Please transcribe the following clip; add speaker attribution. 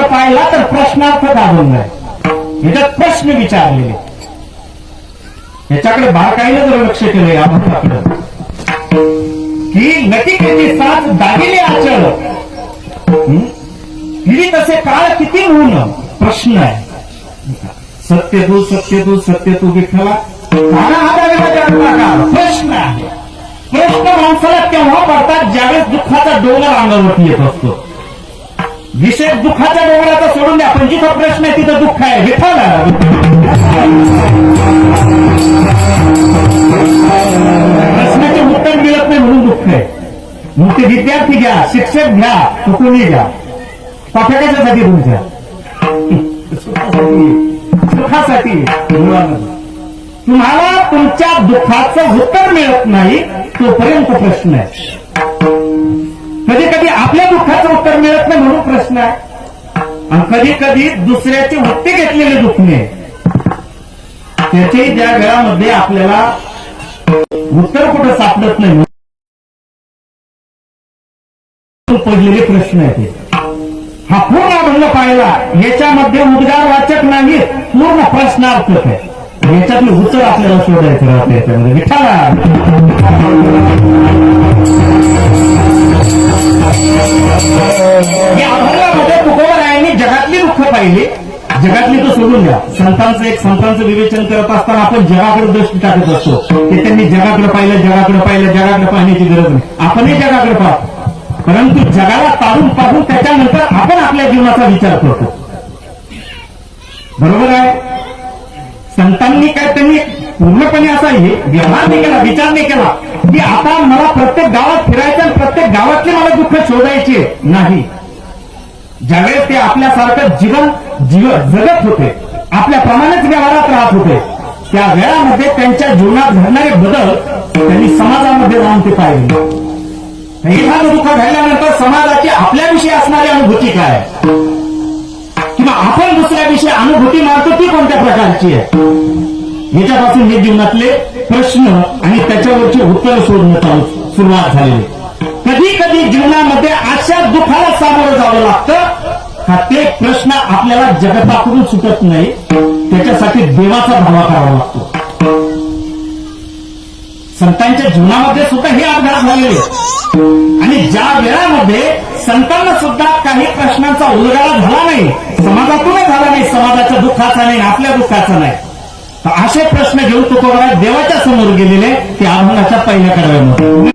Speaker 1: जर पाहिला तर प्रश्नार्थक अभंग आहे. याच्यात प्रश्न विचारलेले, याच्याकडे बारकाईनं जर लक्ष केलंय अभंगाकडे की नटिकेची साथ दागिले आचळ हिरी तसे काळ किती होऊन प्रश्न आहे. सत्य तू विठ्ठला काना हातावेला जन्मला काळ प्रश्न आहे. प्रश्न माणसाला तेव्हा पडतात ज्यावेळेस दुःखाचा डोंगर अंगावरती येत असतो. विशेष दुःखाच्या डोंगराचा सोडून द्या, पण जिथं प्रश्न आहे तिथं दुःख आहे. विठ्ठला प्रश्नाचे उत्तर मिळत नाही म्हणून दुःख आहे. मग ते विद्यार्थी घ्या, शिक्षक घ्या, कुठूनही घ्या, पाठकाच्यासाठी तुमच्या सुखासाठी तुम्हाला तुमच्या दुःखाचं उत्तर मिळत नाही तोपर्यंत प्रश्न आहे. कधी कधी आपल्या दुःखाचं उत्तर मिळत नाही म्हणून प्रश्न आहे. आणि कधी कधी दुसऱ्याचे वृत्ती घेतलेले दुखणे त्याचे ज्या वेळामध्ये आपल्याला उत्तर कुठं सापडत नाही पडलेले प्रश्न आहेत. हा पूर्ण अभंग पाहिला, याच्यामध्ये उद्गारवाचक नाही, पूर्ण प्रश्नार्थक आहे. याच्यातलं उत्तर आपल्याला शोधायचं राहतं. याच्यामध्ये विठ्ठला या अभंगामध्ये तुकोबरायांनी जगातली दुःख पाहिली. जगातली तर सोडून द्या, संतांचं विवेचन करत असताना आपण जगाकडे दृष्टी टाकत असतो की त्यांनी जगाकडे पाहिलं पाहण्याची गरज नाही. आपणही जगाकडे पाहतो, परंतु जगाला तारून पाहून त्याच्यानंतर आपण आपल्या जीवनाचा विचार करतो. बरोबर आहे. संतांनी काय त्यांनी पूर्णपणे असा व्यवहार नाही केला, विचार नाही केला की आता मला प्रत्येक गावात फिरायचं आणि प्रत्येक गावातले मला दुःख शोधायचे नाही. ज्यावेळेस ते आपल्यासारखं जीवन जगत होते, आपल्याप्रमाणेच व्यवहारात राहत होते, त्या वेळामध्ये त्यांच्या जीवनात घडणारे बदल त्यांनी समाजामध्ये जाऊन ते पाहिले. एखादं दुःख घडल्यानंतर समाजाची आपल्याविषयी असणारी अनुभूती काय किंवा आपण दुसऱ्याविषयी अनुभूती मानतो ती कोणत्या प्रकारची आहे, याच्यापासून हे जीवनातले प्रश्न आणि त्याच्यावरची उत्तर शोधणं सुरुवात झालेली. कधी कधी जीवनामध्ये अशा दुःखाला सामोरं जावं लागतं का ते प्रश्न आपल्याला जगताकडून सुटत नाही, त्याच्यासाठी देवाचा धावा करावा लागतो. संतांच्या जीवनामध्ये सुद्धा हे अपघात झालेले आणि ज्या वेळामध्ये संतांना सुद्धा काही प्रश्नांचा उलगडा झाला नाही, समाजातूनही झाला नाही, समाजाच्या दुःखाचा नाही, आपल्या दुःखाचा नाही, तर असे प्रश्न घेऊन तुकोबराय देवाच्या समोर गेलेले ते अभंगाच्या पहिल्या कडव्यामध्ये.